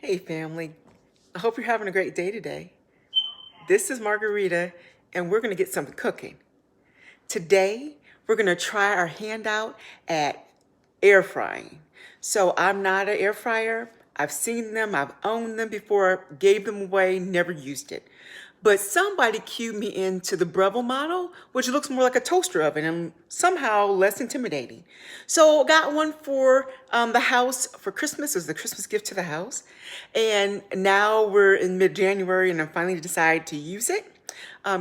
Hey family, I hope you're having a great day today. This is Margarita and we're gonna get something cooking. Today, we're gonna try our hand out at air frying. So I'm not an air fryer. I've seen them, I've owned them before, gave them away, never used it. But somebody cued me into the Breville model, which looks more like a toaster oven and somehow less intimidating. So got one for the house for Christmas. It was the Christmas gift to the house. And now we're in mid-January and I finally decided to use it.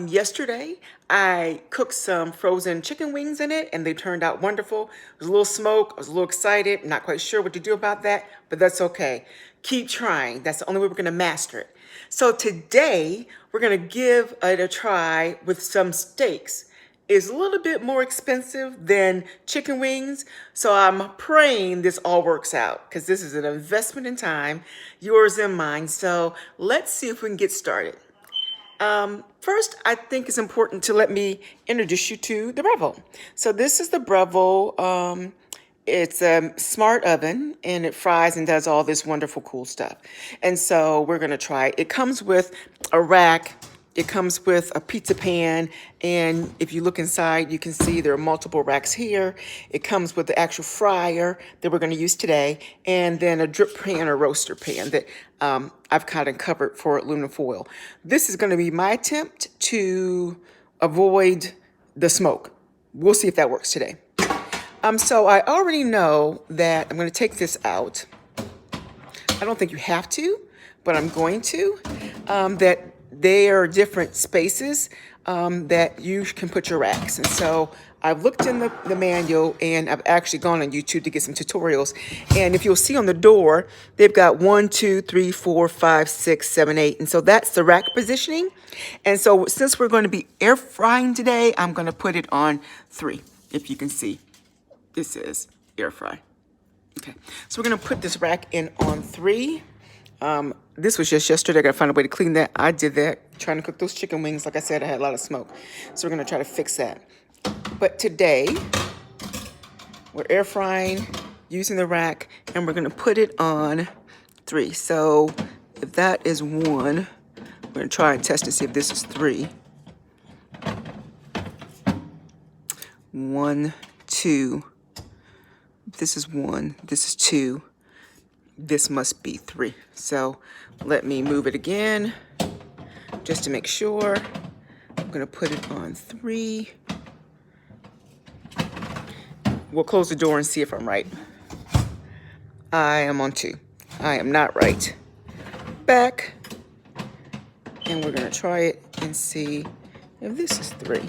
Yesterday, I cooked some frozen chicken wings in it and they turned out wonderful. There was a little smoke, I was a little excited, not quite sure what to do about that, but that's okay. Keep trying, that's the only way we're gonna master it. So today, we're gonna give it a try with some steaks. It's a little bit more expensive than chicken wings, so I'm praying this all works out because this is an investment in time, yours and mine. So let's see if we can get started. First, I think it's important to let me introduce you to the Breville. So this is the Breville. It's a smart oven and it fries and does all this wonderful cool stuff. And so we're gonna try it. It comes with a rack. It comes with a pizza pan, and if you look inside, you can see there are multiple racks here. It comes with the actual fryer that we're gonna use today, and then a drip pan or roaster pan that I've kind of covered for aluminum foil. This is gonna be my attempt to avoid the smoke. We'll see if that works today. So I already know that I'm gonna take this out. I don't think you have to, but I'm going to, that there are different spaces that you can put your racks. And so I've looked in the manual and I've actually gone on YouTube to get some tutorials. And if you'll see on the door, they've got 1, 2, 3, 4, 5, 6, 7, 8. And so that's the rack positioning. And so since we're going to be air frying today, I'm going to put it on 3. If you can see, this is air fry. Okay, so we're going to put this rack in on 3. This was just yesterday. I gotta find a way to clean that. I did that, trying to cook those chicken wings. Like I said, I had a lot of smoke. So we're gonna try to fix that. But today, we're air frying, using the rack, and we're gonna put it on 3. So if that is 1, we're gonna try and test to see if this is 3. 1, 2. This is 1, this is 2. This must be 3. So let me move it again just to make sure. I'm gonna put it on 3. We'll close the door and see if I'm right. I am on 2. I am not right. Back. And we're gonna try it and see if this is 3.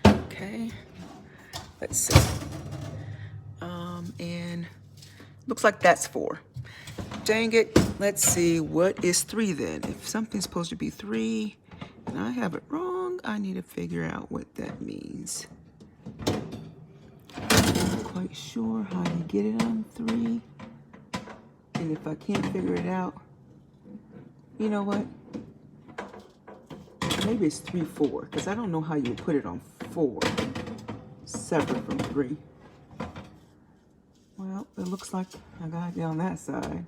Okay, let's see. And looks like that's 4. Dang it. Let's see, what is 3 then? If something's supposed to be 3 and I have it wrong, I need to figure out what that means. I'm not quite sure how to get it on 3. And if I can't figure it out, you know what? Maybe it's 3, 4, because I don't know how you would put it on 4 separate from 3. Well, it looks like I got it on that side.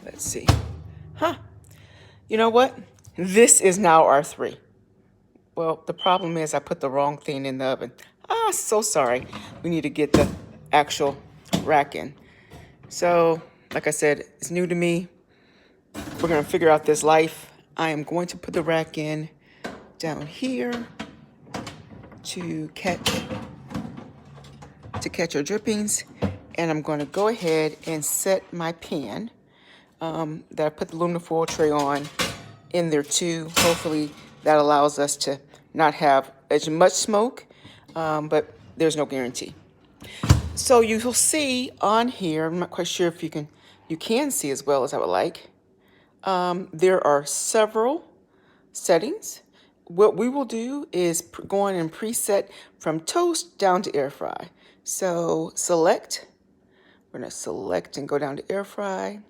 Let's see. Huh. You know what? This is now our 3. Well, the problem is I put the wrong thing in the oven. Ah, so sorry. We need to get the actual rack in. So, like I said, it's new to me. We're going to figure out this life. I am going to put the rack in down here to catch our drippings. And I'm going to go ahead and set my pan that I put the aluminum foil tray on in there too. Hopefully that allows us to not have as much smoke, but there's no guarantee. So you will see on here, I'm not quite sure if you can see as well as I would like. There are several settings. What we will do is go on and preset from toast down to air fry. So select, we're gonna select and go down to air fry.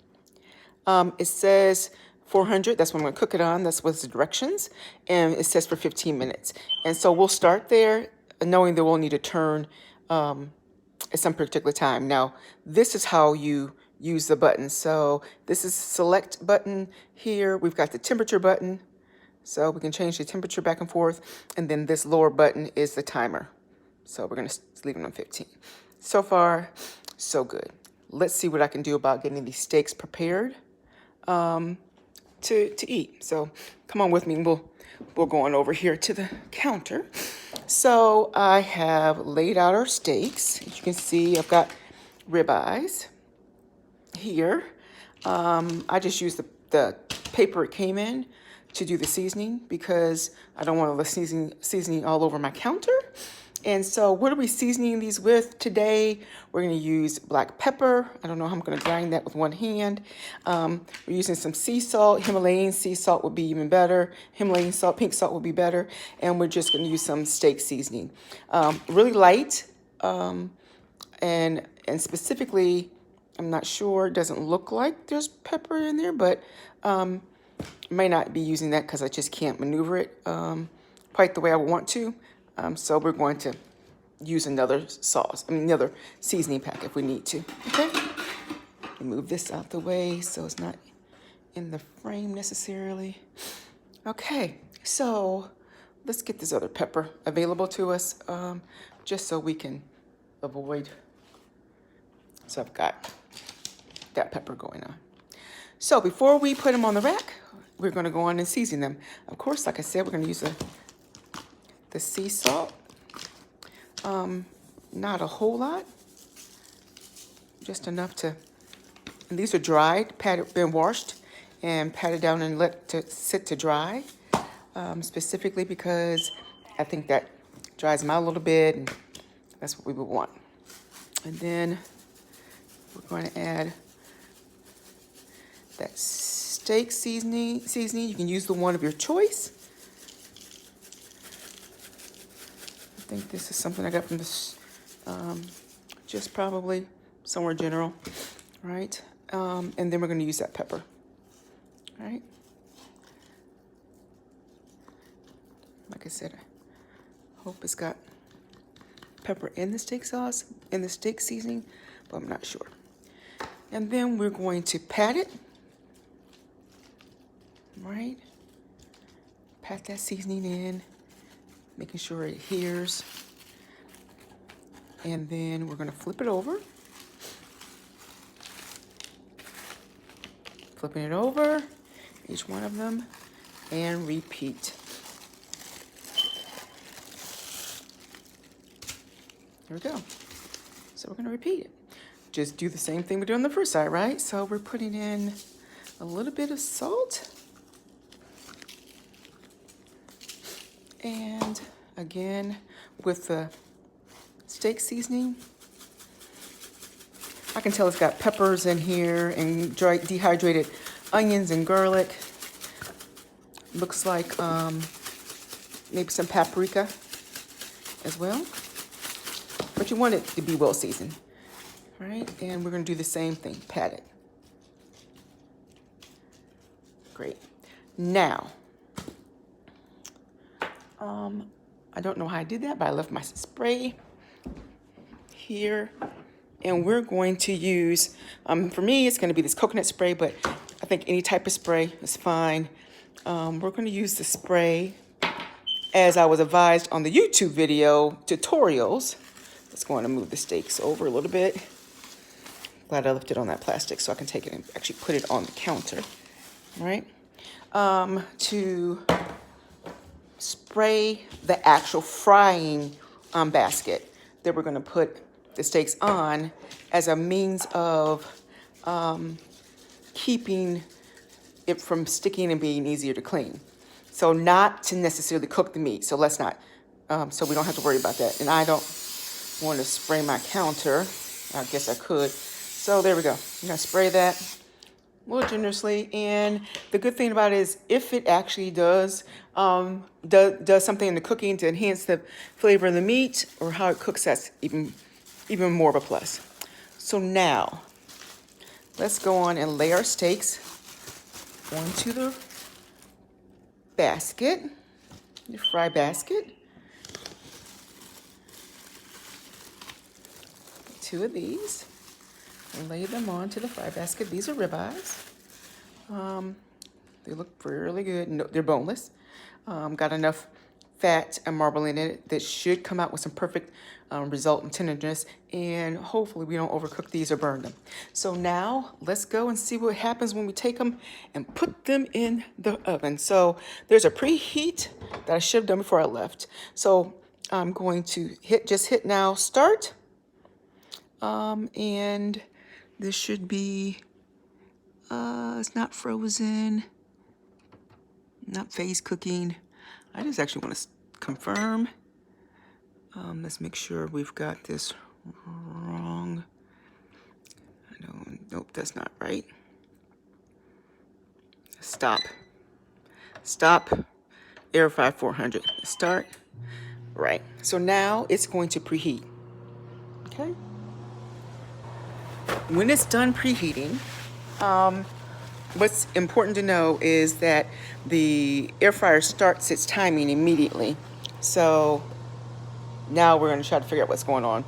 It says 400. That's what I'm going to cook it on. That's what's the directions. And it says for 15 minutes. And so we'll start there knowing that we'll need to turn at some particular time. Now, this is how you use the button. So this is select button here. We've got the temperature button. So we can change the temperature back and forth. And then this lower button is the timer. So we're going to leave it on 15. So far, so good. Let's see what I can do about getting these steaks prepared to eat. So come on with me. We'll go on over here to the counter. So I have laid out our steaks. As you can see, I've got ribeyes here. I just used the paper it came in to do the seasoning because I don't want all the seasoning all over my counter. And so what are we seasoning these with today? We're going to use black pepper. I don't know how I'm going to grind that with one hand. We're using some sea salt. Himalayan sea salt would be even better. Himalayan salt, pink salt would be better. And we're just going to use some steak seasoning. Really light. And specifically, I'm not sure. It doesn't look like there's pepper in there, but I may not be using that because I just can't maneuver it quite the way I want to. So we're going to use another another seasoning pack if we need to. Okay. Move this out the way so it's not in the frame necessarily. Okay. So let's get this other pepper available to us, just so we can avoid. So I've got that pepper going on. So before we put them on the rack, we're going to go on and season them. Of course, like I said, we're going to use the sea salt, not a whole lot, just enough to, and these are dried, been washed and patted down and let to sit to dry, specifically because I think that dries them out a little bit, and that's what we would want. And then we're going to add that steak seasoning. You can use the one of your choice. I think this is something I got from this, just probably somewhere general, right? And then we're going to use that pepper, right? Like I said, I hope it's got pepper in the steak sauce, in the steak seasoning, but I'm not sure. And then we're going to pat it, right? Pat that seasoning in, making sure it adheres. And then we're going to flip it over. Flipping it over, each one of them, and repeat. Here we go. So we're going to repeat it. Just do the same thing we did on the first side, right? So we're putting in a little bit of salt. And again, with the steak seasoning, I can tell it's got peppers in here and dehydrated onions and garlic. Looks like maybe some paprika as well. But you want it to be well seasoned, right? And we're going to do the same thing, pat it. Great. Now, I don't know how I did that, but I left my spray here. And we're going to use, for me, it's going to be this coconut spray, but I think any type of spray is fine. We're going to use the spray as I was advised on the YouTube video tutorials. Let's go on and move the steaks over a little bit. Glad I left it on that plastic so I can take it and actually put it on the counter, right? To spray the actual frying basket that we're going to put the steaks on as a means of keeping it from sticking and being easier to clean. So not to necessarily cook the meat. So let's not, so we don't have to worry about that. And I don't want to spray my counter. I guess I could. So there we go. I'm going to spray that a little generously. And the good thing about it is if it actually does something in the cooking to enhance the flavor of the meat or how it cooks, that's even more of a plus. So now let's go on and lay our steaks onto the basket, the fry basket. 2 of these and lay them onto the fry basket. These are ribeyes. They look really good. No, they're boneless. Got enough fat and marble in it that should come out with some perfect result in tenderness, and hopefully we don't overcook these or burn them. So now let's go and see what happens when we take them and put them in the oven. So there's a preheat that I should have done before I left. So I'm going to hit now start. And this should be, it's not frozen, not phase cooking. I just actually want to confirm. Let's make sure we've got this wrong. Nope, that's not right. Stop. Air fry 400. Start. Right. So now it's going to preheat. Okay. When it's done preheating, what's important to know is that the air fryer starts its timing immediately. So now we're going to try to figure out what's going on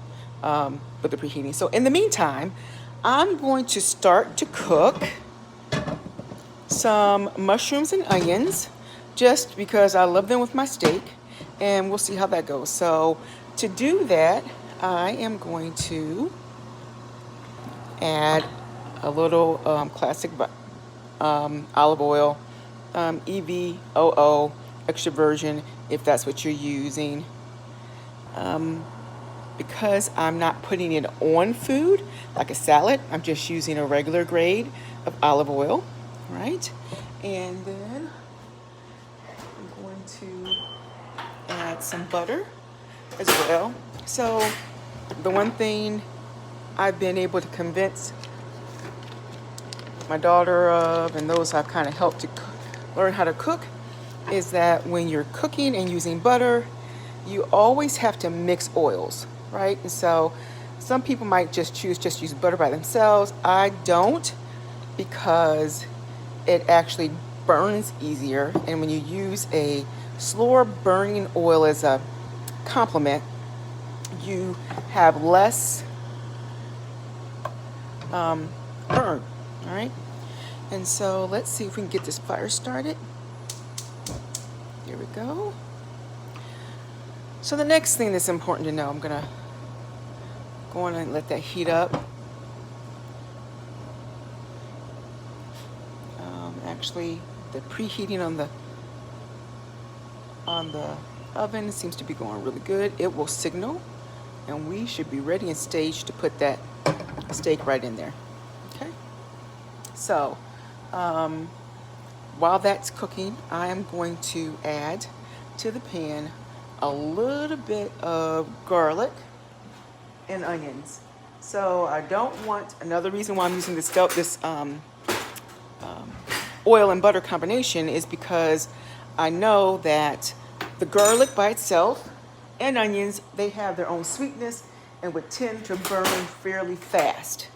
with the preheating. So in the meantime, I'm going to start to cook some mushrooms and onions just because I love them with my steak, and we'll see how that goes. So to do that, I am going to add a little classic olive oil, EVOO, extra virgin, if that's what you're using. Because I'm not putting it on food like a salad, I'm just using a regular grade of olive oil, right? And then I'm going to add some butter as well. So the one thing I've been able to convince my daughter of, and those I've kind of helped to learn how to cook, is that when you're cooking and using butter, you always have to mix oils, right? And so some people might just use butter by themselves. I don't, because it actually burns easier, and when you use a slower burning oil as a complement, you have less burn, all right? And so let's see if we can get this fire started. Here we go. So the next thing that's important to know, I'm gonna go on and let that heat up. Actually, the preheating on the oven seems to be going really good. It will signal, and we should be ready and staged to put that steak right in there. Okay. So while that's cooking, I am going to add to the pan a little bit of garlic and onions. So I don't want, another reason why I'm using this oil and butter combination is because I know that the garlic by itself and onions, they have their own sweetness and would tend to burn fairly fast.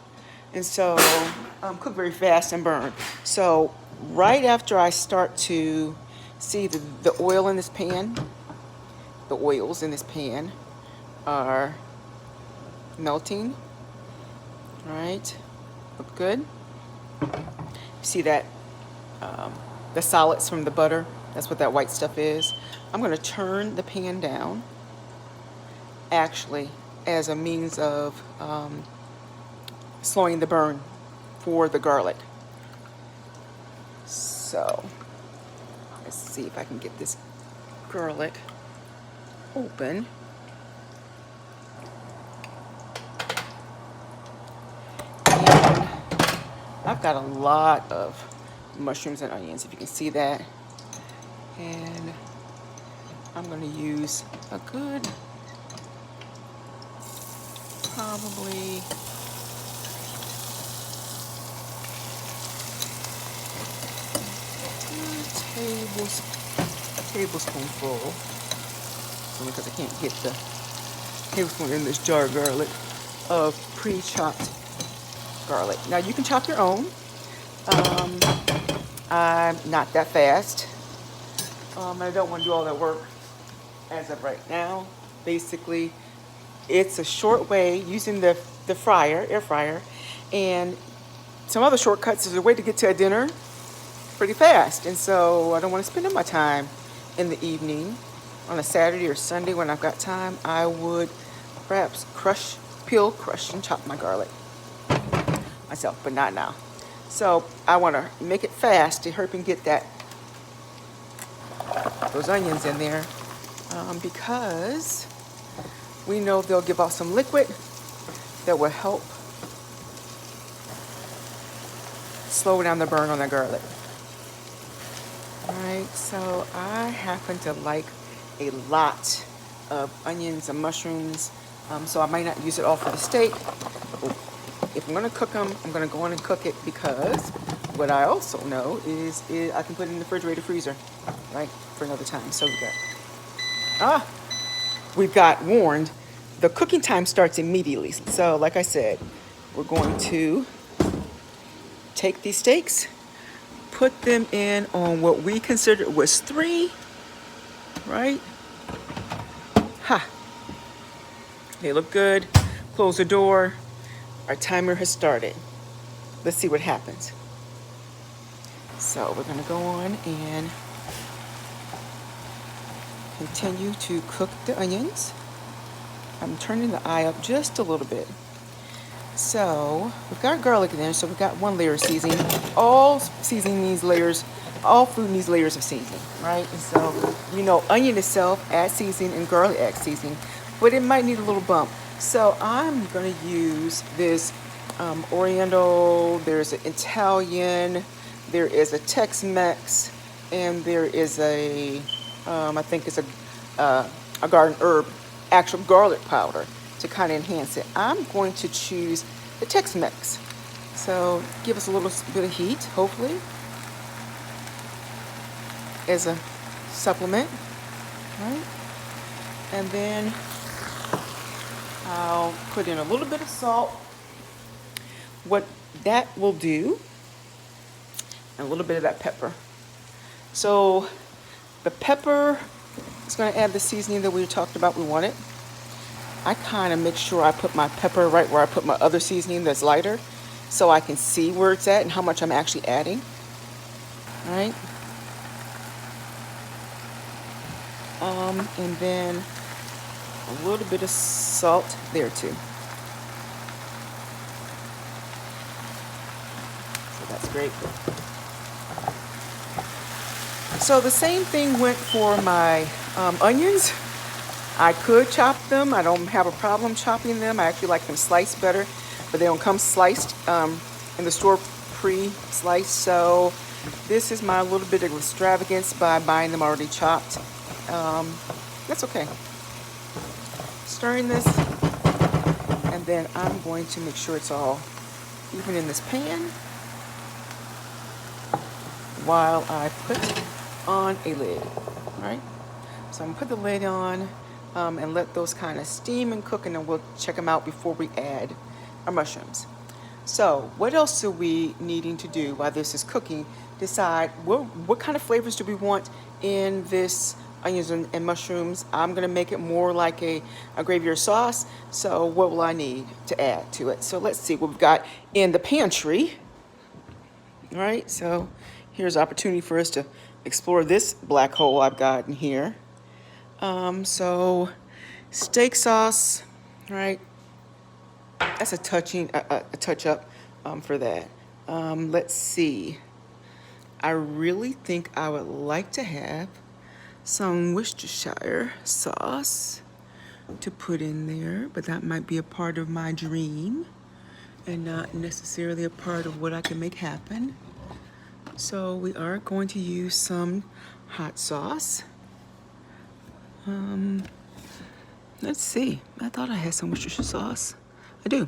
And so cook very fast and burn. So right after I start to see the oil in this pan, the oils in this pan are melting, right? Look good. See that the solids from the butter, that's what that white stuff is. I'm going to turn the pan down, actually, as a means of slowing the burn for the garlic. So let's see if I can get this garlic open. And I've got a lot of mushrooms and onions, if you can see that. And I'm going to use a good, probably a tablespoonful, because I can't get the tablespoon in this jar of garlic, of pre-chopped garlic. Now you can chop your own. I'm not that fast. I don't want to do all that work as of right now. Basically, it's a short way using the air fryer, and some other shortcuts is a way to get to a dinner pretty fast. And so I don't want to spend my time in the evening on a Saturday or Sunday when I've got time. I would perhaps peel, crush, and chop my garlic myself, but not now. So I want to make it fast to hurry and get those onions in there because we know they'll give off some liquid that will help slow down the burn on the garlic. All right, so I happen to like a lot of onions and mushrooms, so I might not use it all for the steak. If I'm gonna cook them, I'm gonna go on and cook it because what I also know is I can put it in the refrigerator freezer, right, for another time. So we've got warned. The cooking time starts immediately. So like I said, we're going to take these steaks, put them in on what we considered was 3, right? They look good. Close the door. Our timer has started. Let's see what happens. So we're gonna go on and continue to cook the onions. I'm turning the eye up just a little bit. So we've got garlic in there, so we've got 1 layer of seasoning. All seasoning needs layers, all food needs layers of seasoning, right? And so, onion itself adds seasoning and garlic adds seasoning, but it might need a little bump. So I'm gonna use this Oriental, there's an Italian, there is a Tex-Mex, and there is I think it's a garden herb, actual garlic powder to kind of enhance it. I'm going to choose the Tex-Mex. So give us a little bit of heat, hopefully, as a supplement, right? And then I'll put in a little bit of salt. What that will do, and a little bit of that pepper. So the pepper is going to add the seasoning that we talked about we wanted. I kind of make sure I put my pepper right where I put my other seasoning that's lighter so I can see where it's at and how much I'm actually adding. All right. And then a little bit of salt there too. So that's great. So the same thing went for my onions. I could chop them. I don't have a problem chopping them. I actually like them sliced better, but they don't come sliced in the store pre-sliced. So this is my little bit of extravagance by buying them already chopped. That's okay. Stirring this, and then I'm going to make sure it's all even in this pan while I put on a lid. All right. So I'm gonna put the lid on and let those kind of steam and cook, and then we'll check them out before we add our mushrooms. So what else are we needing to do while this is cooking? Decide what kind of flavors do we want in this onions and mushrooms. I'm gonna make it more like a gravy or sauce. So what will I need to add to it? So let's see what we've got in the pantry. All right, so here's an opportunity for us to explore this black hole I've got in here. So steak sauce, right? That's a touch up for that. Let's see. I really think I would like to have some Worcestershire sauce to put in there, but that might be a part of my dream and not necessarily a part of what I can make happen. So we are going to use some hot sauce. Let's see. I thought I had some Worcestershire sauce. I do.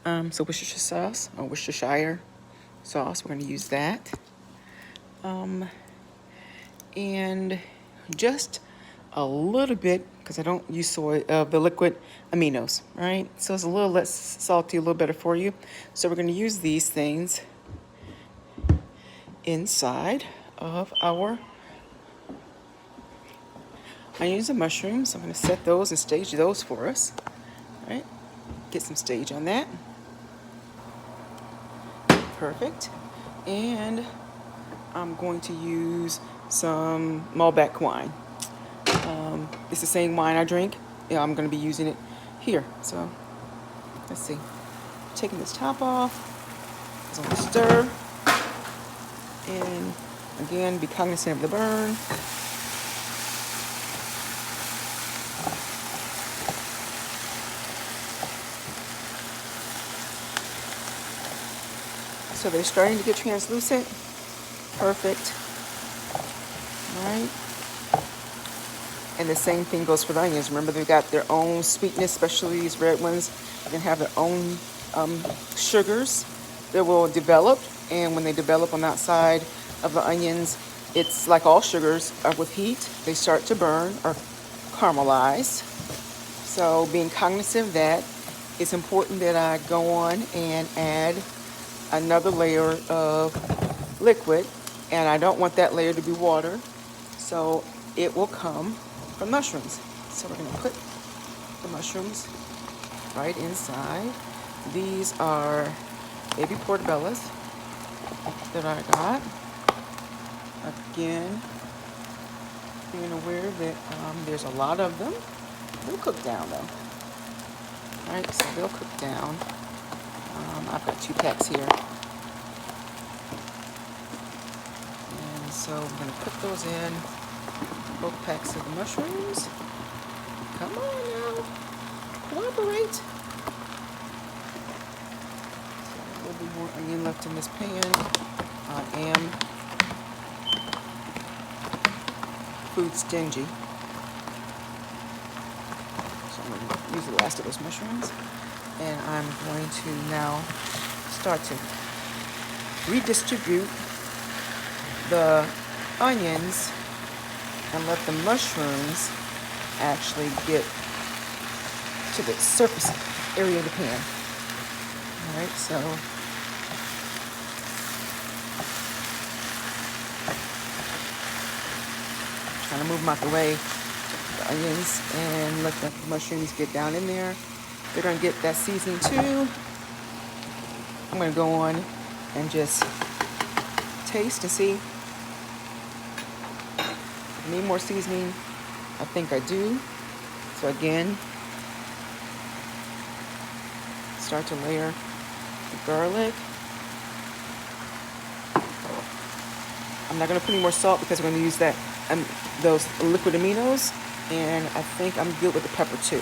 So Worcestershire sauce, or Worcestershire sauce, we're going to use that. And just a little bit, because I don't use soy, the liquid aminos, right? So it's a little less salty, a little better for you. So we're going to use these things inside of our onions and mushrooms. I'm going to set those and stage those for us. All right, get some stage on that. Perfect. And I'm going to use some Malbec wine. It's the same wine I drink. Yeah, I'm going to be using it here. So let's see. Taking this top off. I'm going to stir. And again, be cognizant of the burn. So they're starting to get translucent. Perfect. All right. And the same thing goes for the onions. Remember, they've got their own sweetness, especially these red ones. They can have their own sugars that will develop. And when they develop on the outside of the onions, it's like all sugars with heat. They start to burn or caramelize. So being cognizant of that, it's important that I go on and add another layer of liquid. And I don't want that layer to be water. So it will come from mushrooms. So we're going to put the mushrooms right inside. These are baby portobellos that I got. Again, being aware that there's a lot of them. They'll cook down though. All right, so they'll cook down. I've got 2 packs here. And so I'm going to put those in. Both packs of the mushrooms. Come on now. Cooperate. So a little bit more onion left in this pan. I am food stingy. So I'm going to use the last of those mushrooms. And I'm going to now start to redistribute the onions and let the mushrooms actually get to the surface area of the pan. All right, so trying to move them out the way, the onions, and let the mushrooms get down in there. They're going to get that seasoning too. I'm going to go on and just taste and see. Need more seasoning? I think I do. So again, start to layer the garlic. I'm not going to put any more salt because we're going to use that those liquid aminos, and I think I'm good with the pepper too.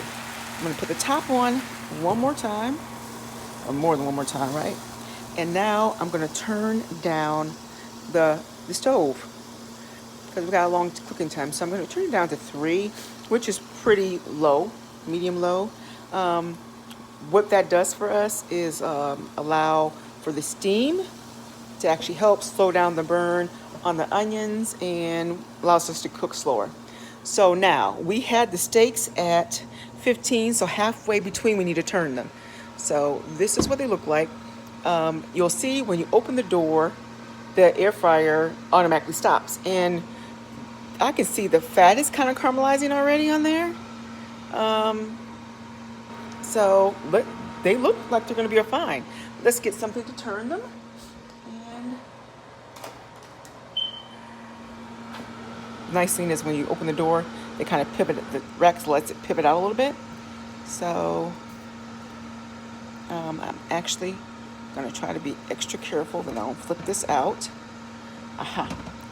I'm going to put the top on one more time, or more than one more time, right? And now I'm going to turn down the stove, because we've got a long cooking time. So I'm going to turn it down to 3, which is pretty low, medium low. What that does for us is allow for the steam to actually help slow down the burn on the onions and allows us to cook slower. So now we had the steaks at 15, so halfway between we need to turn them. So this is what they look like. You'll see when you open the door, the air fryer automatically stops. And I can see the fat is kind of caramelizing already on there. But they look like they're going to be fine. Let's get something to turn them. And nice thing is when you open the door, they kind of pivot. The Rex lets it pivot out a little bit. So I'm actually going to try to be extra careful that I don't flip this out.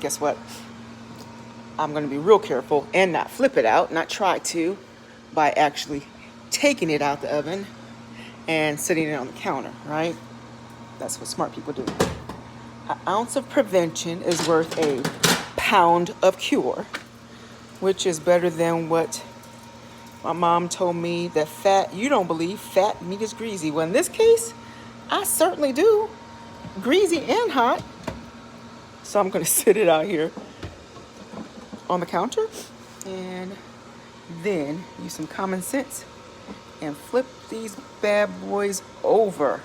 Guess what? I'm going to be real careful and not flip it out, not try to, by actually taking it out the oven and sitting it on the counter, right? That's what smart people do. An ounce of prevention is worth a pound of cure, which is better than what my mom told me, that fat, you don't believe fat meat is greasy. Well, in this case, I certainly do. Greasy and hot. So I'm going to sit it out here on the counter and then use some common sense and flip these bad boys over.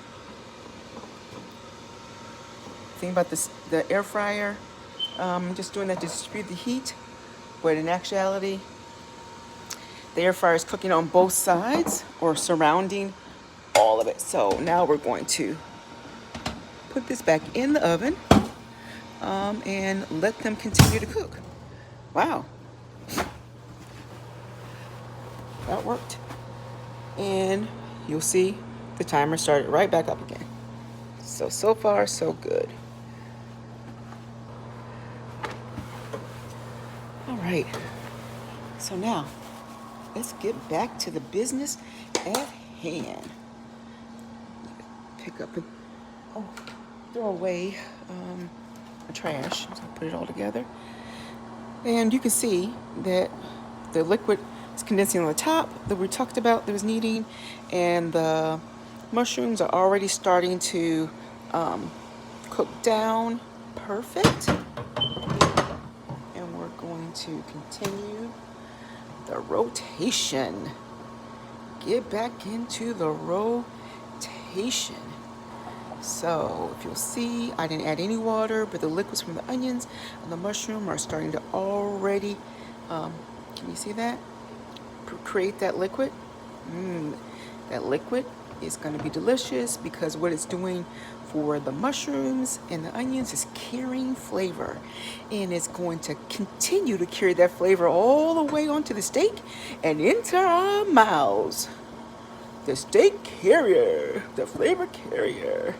thing about this, the air fryer, I'm just doing that to distribute the heat, but in actuality, the air fryer is cooking on both sides or surrounding all of it. So now we're going to put this back in the oven and let them continue to cook. Wow, that worked. And you'll see the timer started right back up again. So far, so good. All right, so now let's get back to the business at hand. Pick up and throw away the trash. So put it all together. And you can see that the liquid is condensing on the top that we talked about that was needing, and the mushrooms are already starting to cook down. Perfect. And we're going to continue the rotation. Get back into the rotation. So if you'll see, I didn't add any water, but the liquids from the onions and the mushroom are starting to already, can you see that? Create that liquid. That liquid is going to be delicious because what it's doing for the mushrooms and the onions is carrying flavor, and it's going to continue to carry that flavor all the way onto the steak and into our mouths. The steak carrier, the flavor carrier.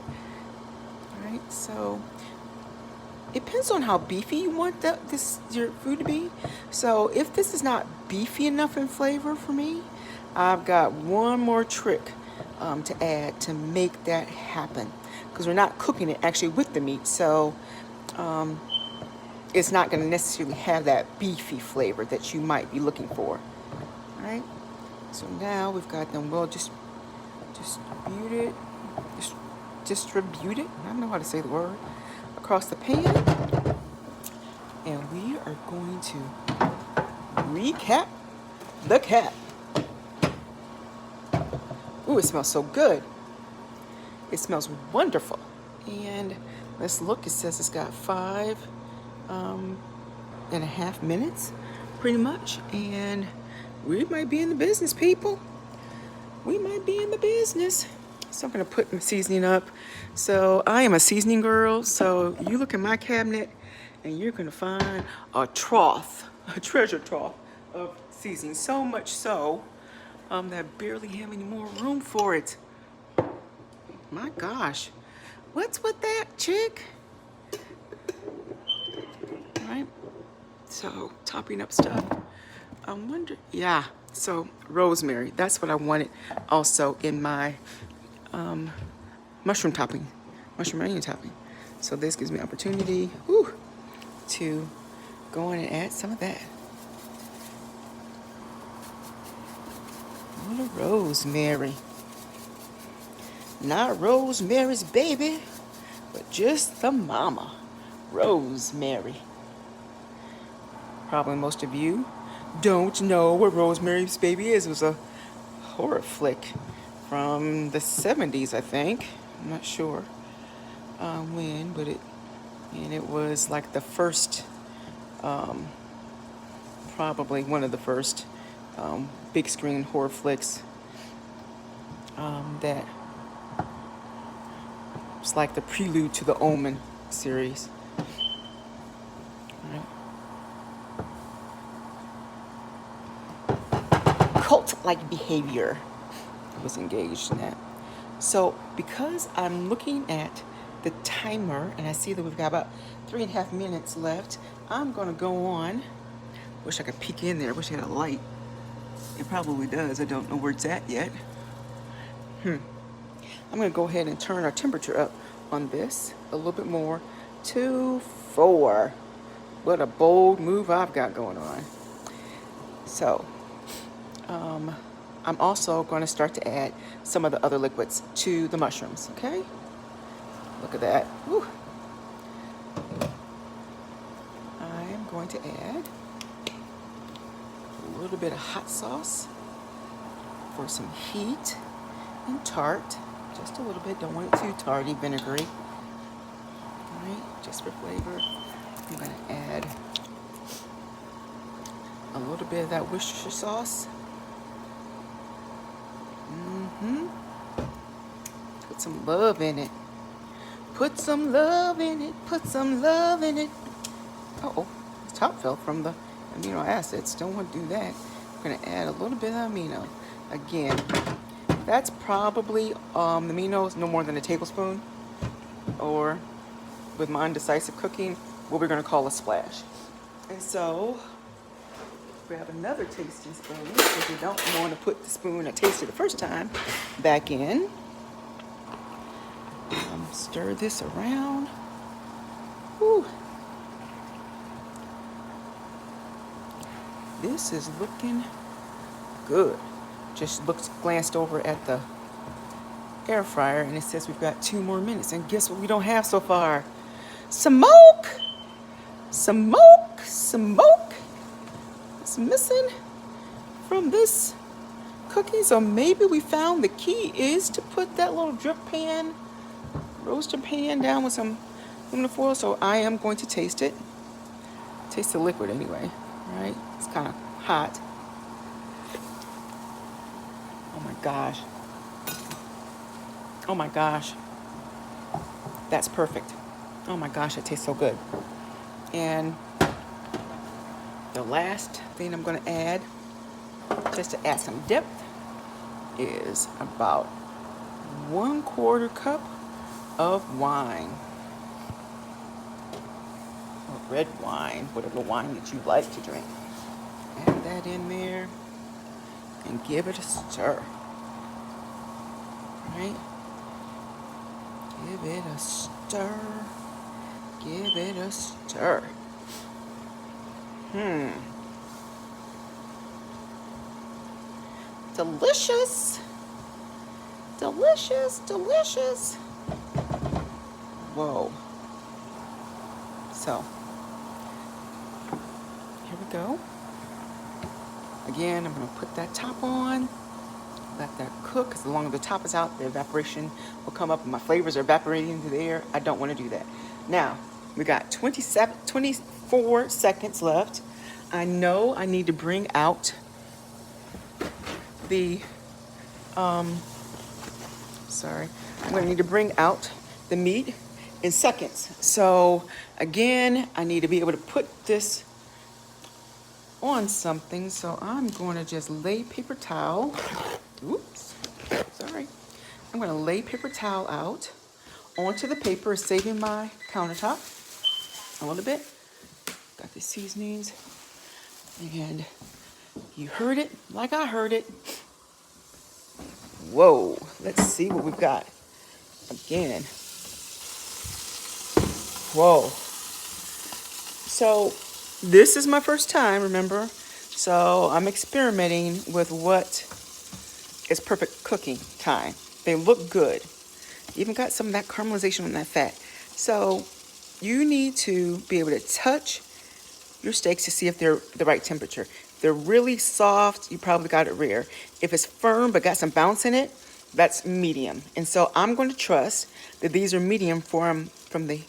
All right, so it depends on how beefy you want your food to be. So if this is not beefy enough in flavor for me, I've got one more trick to add to make that happen, because we're not cooking it actually with the meat, so it's not going to necessarily have that beefy flavor that you might be looking for. All right, so now we've got them well distributed, I don't know how to say the word, across the pan, and we are going to recap the cap. Ooh, it smells so good. It smells wonderful. And let's look, it says it's got 5.5 minutes, pretty much. And we might be in the business, people. We might be in the business. So I'm gonna put my seasoning up. So I am a seasoning girl. So you look in my cabinet and you're gonna find a trough, a treasure trough of seasoning. So much so that I barely have any more room for it. My gosh, what's with that, chick? All right, so topping up stuff. I wonder, yeah, so rosemary, that's what I wanted also in my mushroom onion topping. So this gives me opportunity to go in and add some of that. A little rosemary. Not Rosemary's Baby, but just the mama, Rosemary. Probably most of you don't know what Rosemary's Baby is. It was a horror flick from the 70s, I think. I'm not sure when, but it was like the first, probably one of the first big screen horror flicks that was like the prelude to the Omen series. Cult-like behavior was engaged in that. So because I'm looking at the timer and I see that we've got about 3.5 minutes left, I'm gonna go on. Wish I could peek in there. Wish I had a light. It probably does. I don't know where it's at yet. I'm gonna go ahead and turn our temperature up on this a little bit more to 4. What a bold move I've got going on. So I'm also going to start to add some of the other liquids to the mushrooms, okay? Look at that. Woo. I am going to add a little bit of hot sauce for some heat and tart. Just a little bit, don't want it too tarty, vinegary. All just for flavor, I'm gonna add a little bit of that Worcestershire sauce. Put some love in it. Put some love in it. Put some love in it. Uh-oh, the top fell from the amino acids. Don't want to do that. I'm gonna add a little bit of amino. Again, that's probably the amino is no more than a tablespoon, or with my undecisive cooking, what we're gonna call a splash. And so grab another tasting spoon if you don't want to put the spoon I tasted the first time back in. Stir this around. Whew. This is looking good. Just glanced over at the air fryer and it says we've got 2 more minutes. And guess what we don't have so far? Smoke! Smoke! Smoke! It's missing from this cookie. So maybe we found the key is to put that little drip pan, roaster pan down with some aluminum foil. So I am going to taste it. Taste the liquid anyway, right? It's kind of hot. Oh my gosh. Oh my gosh. That's perfect. Oh my gosh, it tastes so good. And the last thing I'm going to add, just to add some depth, is about 1/4 cup of wine. Or red wine, whatever wine that you like to drink. Add that in there and give it a stir. Right? Give it a stir. Give it a stir. Delicious. Delicious, delicious. Whoa. So, here we go. Again, I'm going to put that top on. Let that cook. As long as the top is out, the evaporation will come up and my flavors are evaporating into the air. I don't want to do that. Now, we got 24 seconds left. I know I need to bring out the, sorry. I'm going to need to bring out the meat in seconds. So again, I need to be able to put this on something. So I'm going to just lay paper towel. Oops, sorry. I'm going to lay paper towel out onto the paper, saving my countertop a little bit. Got the seasonings. And you heard it like I heard it. Whoa, let's see what we've got. Again. Whoa. So this is my first time, remember? So I'm experimenting with what is perfect cooking time. They look good. Even got some of that caramelization on that fat. So you need to be able to touch your steaks to see if they're the right temperature. If they're really soft, you probably got it rare. If it's firm but got some bounce in it, that's medium. And so I'm going to trust that these are medium from the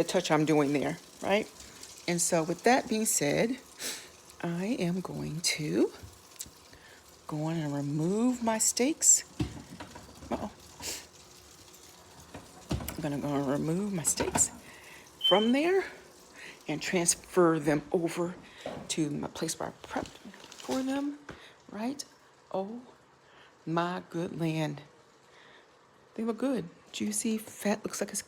touch I'm doing there, right? And so with that being said, I am going to go on and remove my steaks. Uh-oh. I'm going to go and remove my steaks from there and transfer them over to my place where I prepped for them, right? Oh my good land. They look good. Juicy, fat, looks like it's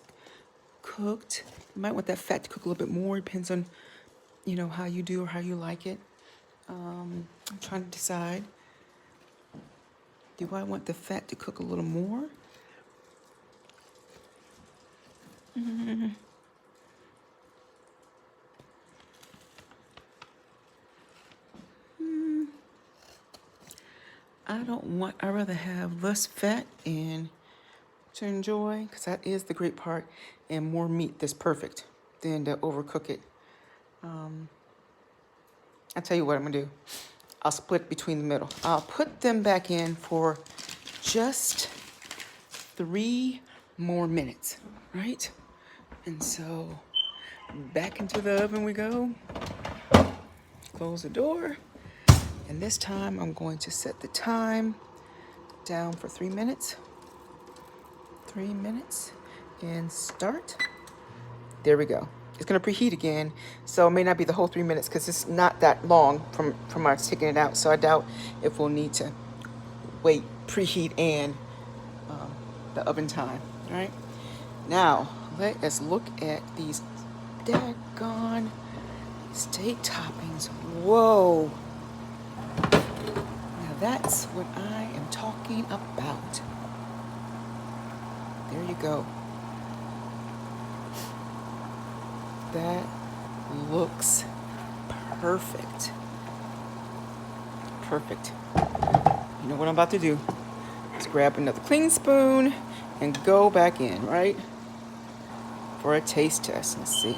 cooked. You might want that fat to cook a little bit more. Depends on, you know, how you do or how you like it. I'm trying to decide. Do I want the fat to cook a little more? I'd rather have less fat and to enjoy, because that is the great part, and more meat that's perfect than to overcook it. I'll tell you what I'm gonna do. I'll split between the middle. I'll put them back in for just 3 more minutes, right? And so Back into the oven we go. Close the door. And this time I'm going to set the time down for 3 minutes. 3 minutes and start. There we go. It's gonna preheat again, so it may not be the whole 3 minutes because it's not that long from us taking it out. So I doubt if we'll need to wait preheat and the oven time. All right. Now let us look at these daggone steak toppings. Whoa. Now that's what I am talking about. There you go. That looks perfect. Perfect. You know what I'm about to do? Let's grab another clean spoon and go back in, right? For a taste test. Let's see.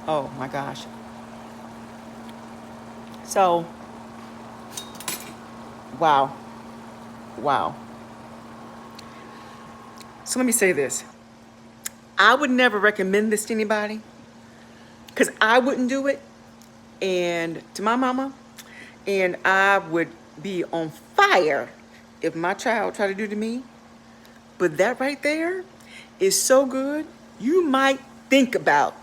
Oh my gosh. So, wow. Wow. So let me say this. I would never recommend this to anybody because I wouldn't do it. And to my mama, and I would be on fire if my child tried to do to me. But that right there is so good, you might think about,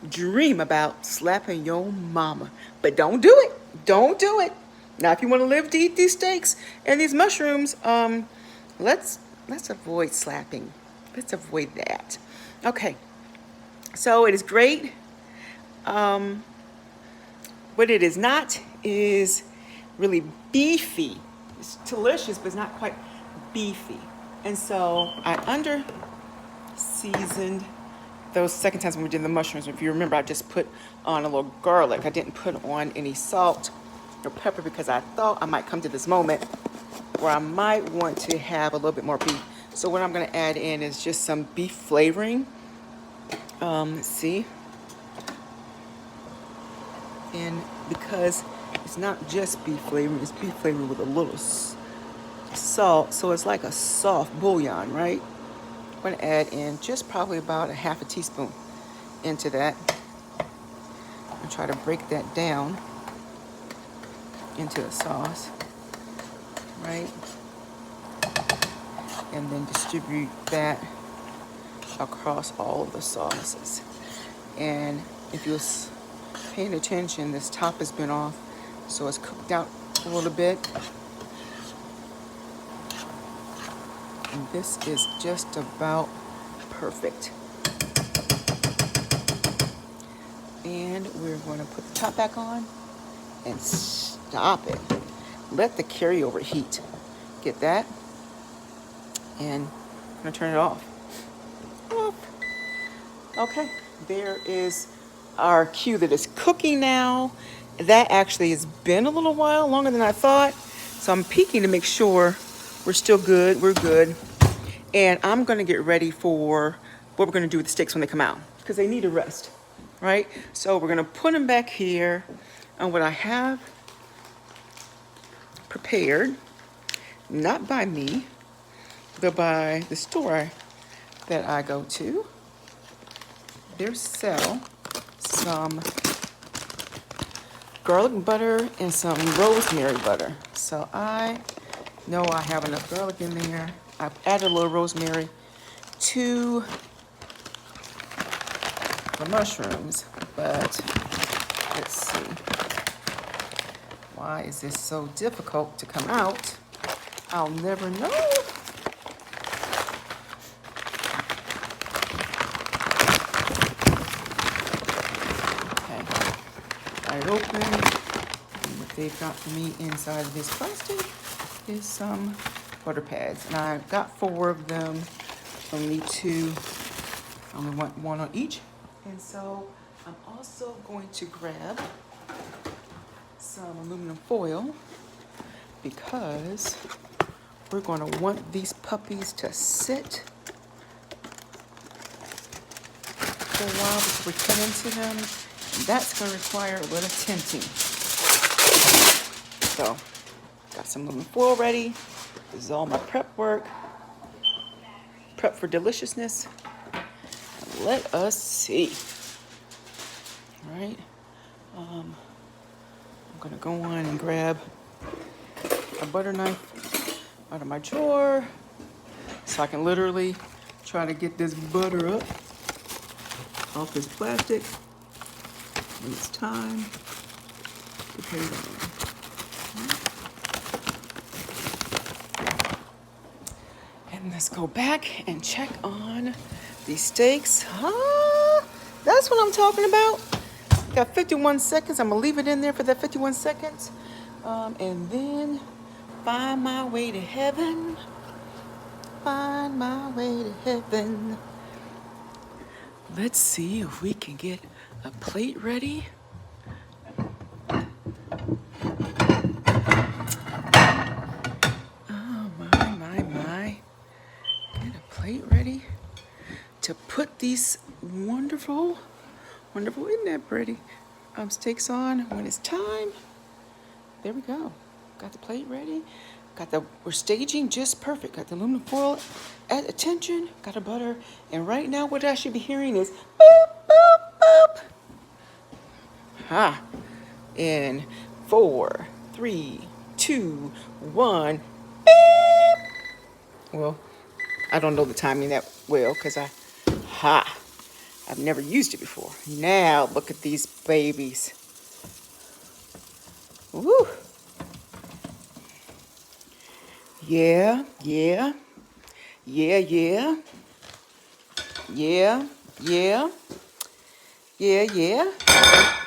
dream about slapping your mama. But don't do it. Don't do it. Now, if you want to live to eat these steaks and these mushrooms, let's avoid slapping. Let's avoid that. Okay. So it is great. What it is not is really beefy. It's delicious, but it's not quite beefy. And so I under seasoned those second times when we did the mushrooms. If you remember, I just put on a little garlic. I didn't put on any salt or pepper because I thought I might come to this moment where I might want to have a little bit more beef. So what I'm gonna add in is just some beef flavoring. Let's see. And because it's not just beef flavoring, it's beef flavoring with a little salt. So it's like a soft bouillon, right? I'm gonna add in just probably about a half a teaspoon into that. And try to break that down into the sauce, right? And then distribute that across all of the sauces. And if you're paying attention, this top has been off, so it's cooked out a little bit. And this is just about perfect. And we're going to put the top back on and stop it. Let the carryover heat get that. And I'm going to turn it off. Okay, there is our cue that is cooking now. That actually has been a little while, longer than I thought. So I'm peeking to make sure we're still good, we're good. And I'm gonna get ready for what we're gonna do with the steaks when they come out, because they need a rest, right? So we're gonna put them back here on what I have prepared, not by me, but by the store that I go to. They sell some garlic butter and some rosemary butter. So I know I have enough garlic in there. I've added a little rosemary to the mushrooms, but let's see. Why is this so difficult to come out? I'll never know. Okay, got it open. And what they've got for me inside of this plastic is some butter pads. And I got 4 of them. Only 2. I only want 1 on each. And so I'm also going to grab some aluminum foil because we're going to want these puppies to sit for a while before we cut into them. And that's going to require a little tinting. So, got some aluminum foil ready. This is all my prep work. prep for deliciousness. Let us see. All right. I'm gonna go on and grab a butter knife out of my drawer so I can literally try to get this butter up off this plastic when it's time to put it on. And let's go back and check on these steaks. That's what I'm talking about. Got 51 seconds. I'm gonna leave it in there for that 51 seconds. And then find my way to heaven. Find my way to heaven. Let's see if we can get a plate ready. Oh my. Get a plate ready to put these wonderful, isn't that pretty? Steaks on when it's time. There we go. Got the plate ready. We're staging just perfect. Got the aluminum foil at attention. Got the butter. And right now what I should be hearing is boop, boop, boop. In 4, 3, 2, 1, beep. Well, I don't know the timing that well because I've never used it before. Now look at these babies. Woo. Yeah.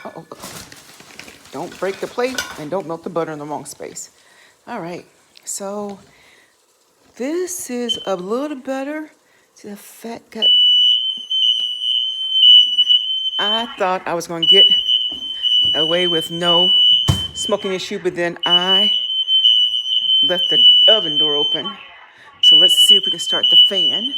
Uh-oh. Don't break the plate and don't melt the butter in the wrong space. All right, so this is a little better. See the fat cut. I thought I was going to get away with no smoking issue, but then I left the oven door open. So let's see if we can start the fan.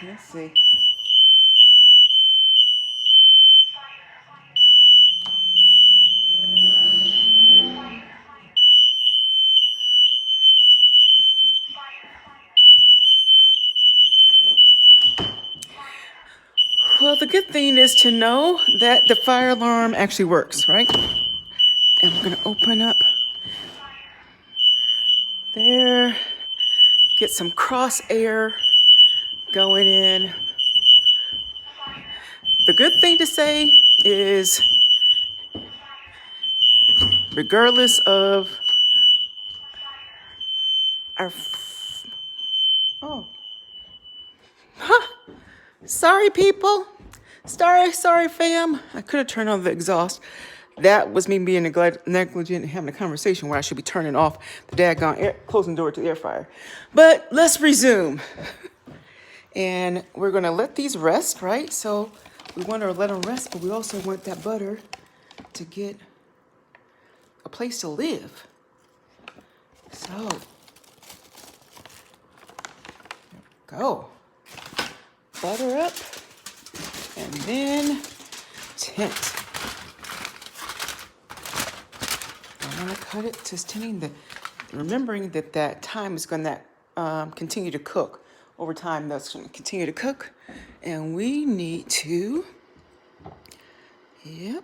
Let's see. Well, the good thing is to know that the fire alarm actually works, right? And we're gonna open up there, get some cross air going in. The good thing to say is, regardless of our, sorry people, sorry fam. I could have turned on the exhaust. That was me being negligent and having a conversation where I should be turning off the daggone closing door to the air fryer. But let's resume. And we're gonna let these rest, right? So we want to let them rest, but we also want that butter to get a place to live. So, there we go. Butter up, and then tint. I want to cut it to tinning, remembering that time is going to continue to cook. Over time, that's going to continue to cook, and we need to, be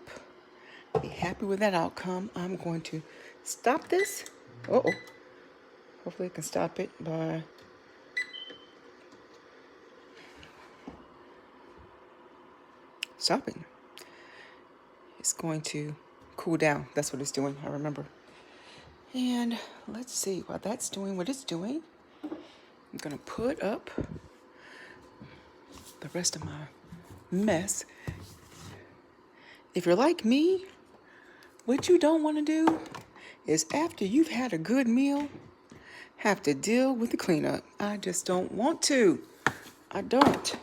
happy with that outcome. I'm going to stop this. Hopefully I can stop it by stopping. It's going to cool down. That's what it's doing, I remember. And let's see, while that's doing what it's doing, I'm gonna put up the rest of my mess. If you're like me, what you don't want to do is, after you've had a good meal, have to deal with the cleanup. I just don't want to. I don't.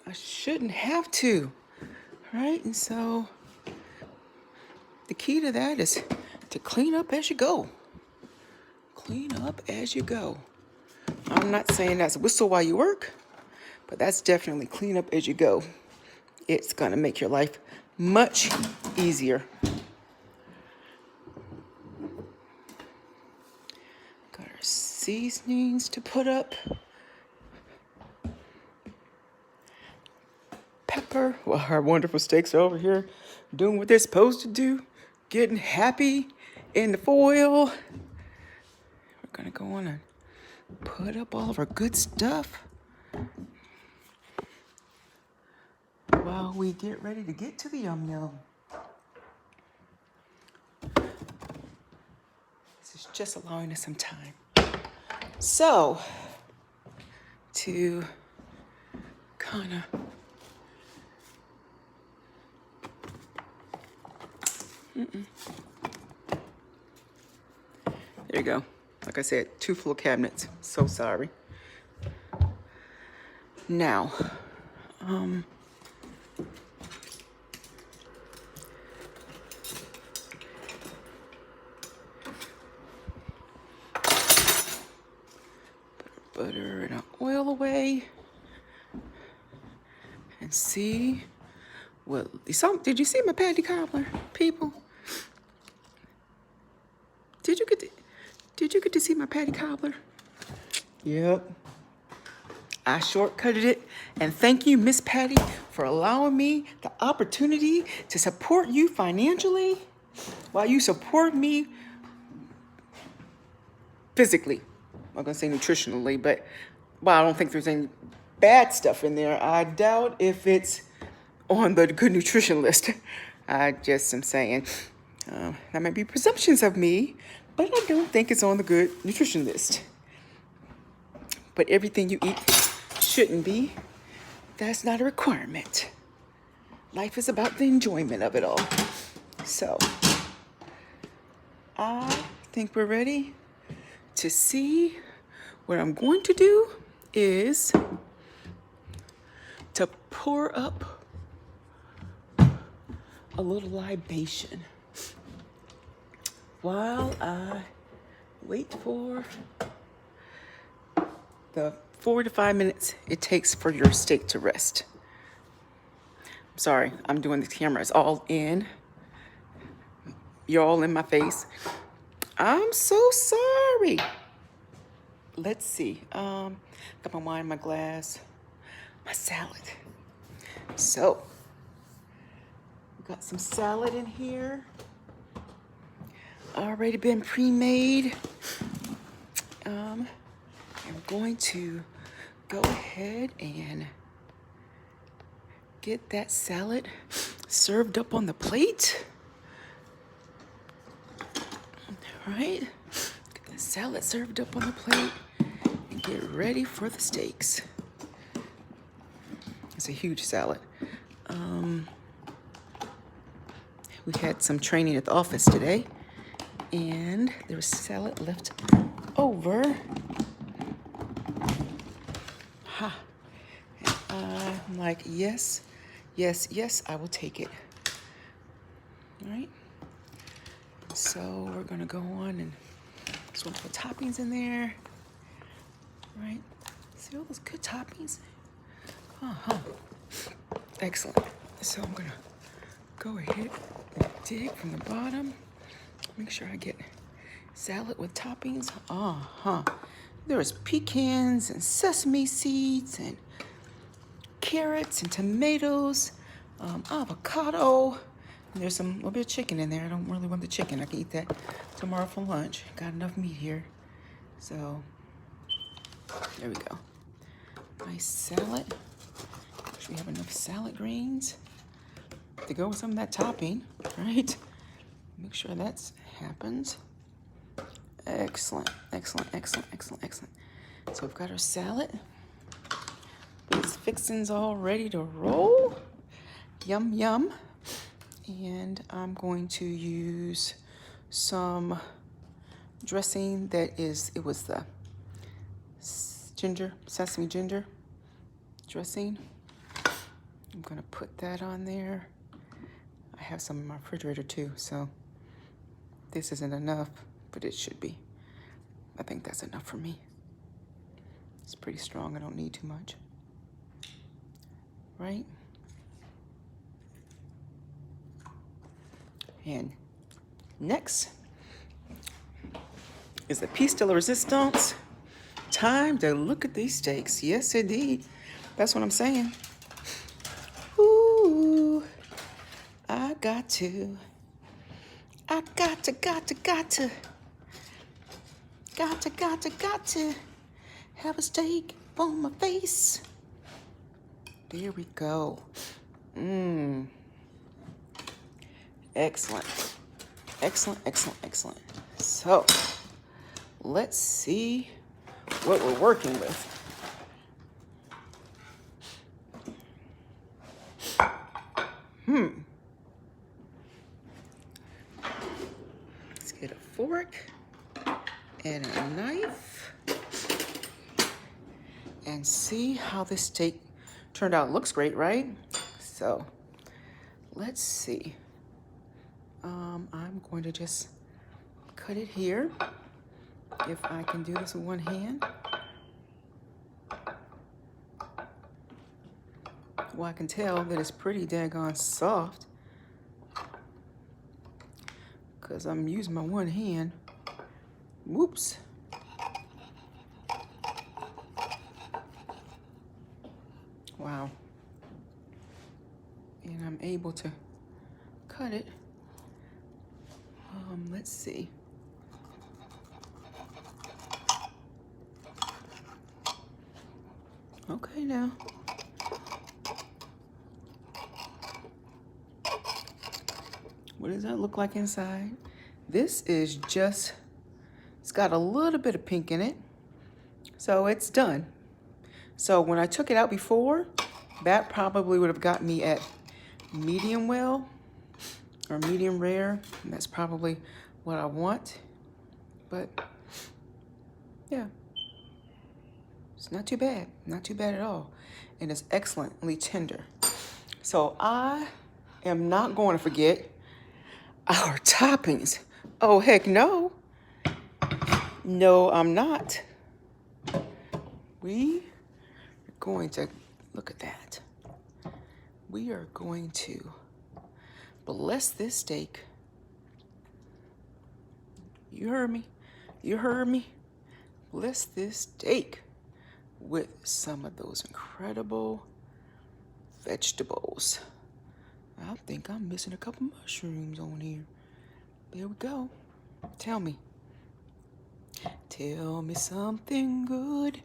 I shouldn't have to, right? And so the key to that is to clean up as you go. Clean up as you go. I'm not saying that's whistle while you work, but that's definitely clean up as you go. It's gonna make your life Much easier. Got our seasonings to put up. Pepper. Well, our wonderful steaks are over here doing what they're supposed to do. Getting happy in the foil. We're gonna go on and put up all of our good stuff while we get ready to get to the yum yum. This is just allowing us some time. So, to kind of there you go. Like I said, 2 full cabinets. So sorry. Now, butter and oil away, and see what. Did you see my patty cobbler, people? Did you get to see my patty cobbler? Yep. I shortcutted it, and thank you, Miss Patty, for allowing me the opportunity to support you financially while you support me physically. I'm not gonna say nutritionally, but well, I don't think there's any bad stuff in there. I doubt if it's on the good nutrition list. I just am saying that might be presumptions of me, but I don't think it's on the good nutrition list. But everything you eat shouldn't be. That's not a requirement. Life is about the enjoyment of it all. So, I think we're ready to see. What I'm going to do is to pour up a little libation while I wait for the 4 to 5 minutes it takes for your steak to rest. I'm sorry, I'm doing the cameras all in. You're all in my face. I'm so sorry. Let's see. Got my wine in my glass. My salad. So, we got some salad in here. Already been pre-made. I'm going to go ahead and get that salad served up on the plate. All right. Get the salad served up on the plate and get ready for the steaks. It's a huge salad. We had some training at the office today, and there was salad left over. Ha. And I'm like, yes, yes, yes, I will take it. All right. So we're gonna go on and sort of put toppings in there. Right? See all those good toppings? Excellent. So I'm gonna go ahead and dig from the bottom. Make sure I get salad with toppings. There's pecans and sesame seeds and carrots and tomatoes, avocado. And there's a little bit of chicken in there. I don't really want the chicken. I can eat that tomorrow for lunch. Got enough meat here. So there we go. Nice salad. We have enough salad greens to go with some of that topping, right? Make sure that happens. Excellent, excellent, excellent, excellent, excellent. So we've got our salad. These fixings all ready to roll. Yum, yum. And I'm going to use some dressing that it was the sesame ginger dressing. I'm gonna put that on there. I have some in my refrigerator too, so this isn't enough, but it should be. I think that's enough for me. It's pretty strong, I don't need too much. Right? And next is the piece de la resistance. Time to look at these steaks. Yes, indeed. That's what I'm saying. Ooh, I got to have a steak on my face. There we go. Excellent. Excellent, excellent, excellent. So, let's see what we're working with. Let's get a fork and a knife and see how this steak turned out. Looks great, right? So, let's see. I'm going to just cut it here. If I can do this with one hand. Well, I can tell that it's pretty daggone soft because I'm using my one hand. Whoops. Wow. And I'm able to cut it. Let's see. Okay now. What does that look like inside? This is just, it's got a little bit of pink in it. So it's done. So when I took it out before, that probably would have got me at medium well or medium rare. And that's probably what I want. But yeah. It's not too bad, not too bad at all. And it's excellently tender. So I am not going to forget our toppings. Oh, heck no. No, I'm not. We are going to, look at that. We are going to bless this steak. You heard me? You heard me? Bless this steak with some of those incredible vegetables. I think I'm missing a couple mushrooms on here. There we go. Tell me. Tell me something good.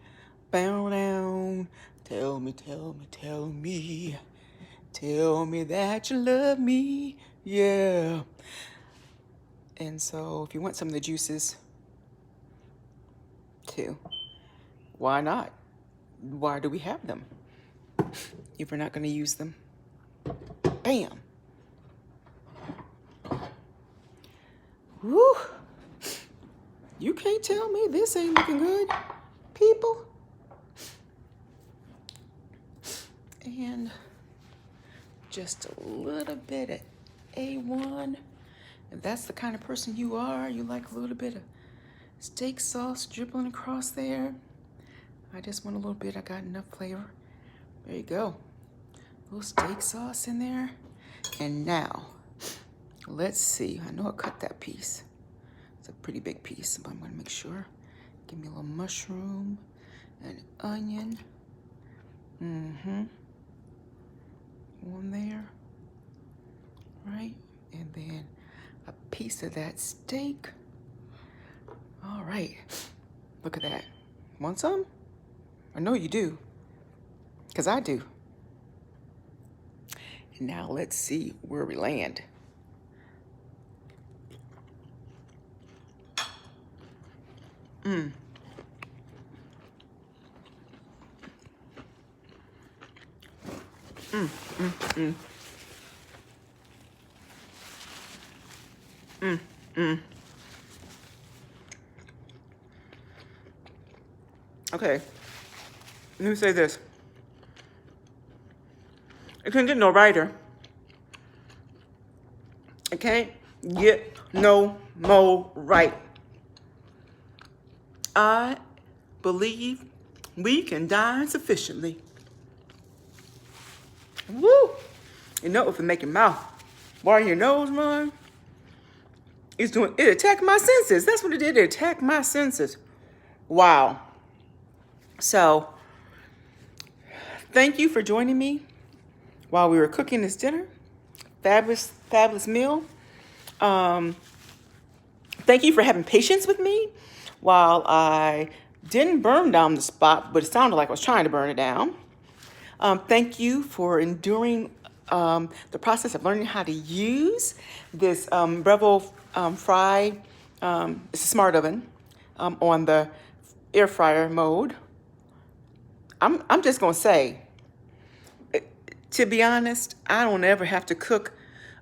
Bow down. Tell me, tell me, tell me. Tell me that you love me. Yeah. And so if you want some of the juices too, why not? Why do we have them if we're not going to use them? Bam. Woo. You can't tell me this ain't looking good, people. And just a little bit of A1. If that's the kind of person you are, you like a little bit of steak sauce dribbling across there. I just want a little bit. I got enough flavor. There you go. A little steak sauce in there. And now, let's see. I know I cut that piece. It's a pretty big piece, but I'm going to make sure. Give me a little mushroom and onion. One there. Right? And then a piece of that steak. All right. Look at that. Want some? I know you do, because I do. And now let's see where we land. Okay, let me say this. It can't get no righter. It can't get no more right. I believe we can dine sufficiently. Woo! You know, if you make your mouth water your nose run, It attacked my senses. That's what it did. It attacked my senses. Wow. So, thank you for joining me while we were cooking this dinner. Fabulous, fabulous meal. Thank you for having patience with me while I didn't burn down the spot, but it sounded like I was trying to burn it down. Thank you for enduring the process of learning how to use this Breville fry. It's a smart oven on the air fryer mode. I'm just gonna say, to be honest, I don't ever have to cook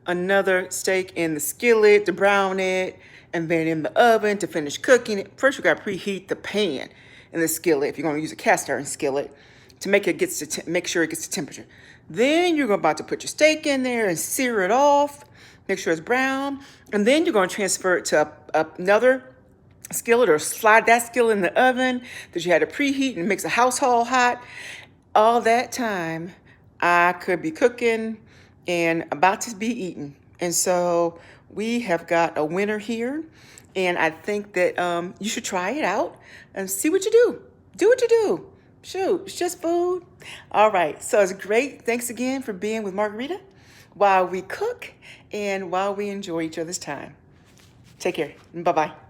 another steak in the skillet to brown it, and then in the oven to finish cooking it. First, you gotta preheat the pan in the skillet if you're gonna use a cast iron skillet to make it make sure it gets to temperature. Then you're about to put your steak in there and sear it off, make sure it's brown, and then you're gonna transfer it to another skillet or slide that skillet in the oven that you had to preheat and makes a household hot. All that time, I could be cooking and about to be eaten. And so we have got a winner here. And I think that you should try it out and see what you do. Do what you do. Shoot, it's just food. All right, so it's great. Thanks again for being with Margarita while we cook and while we enjoy each other's time. Take care. Bye-bye.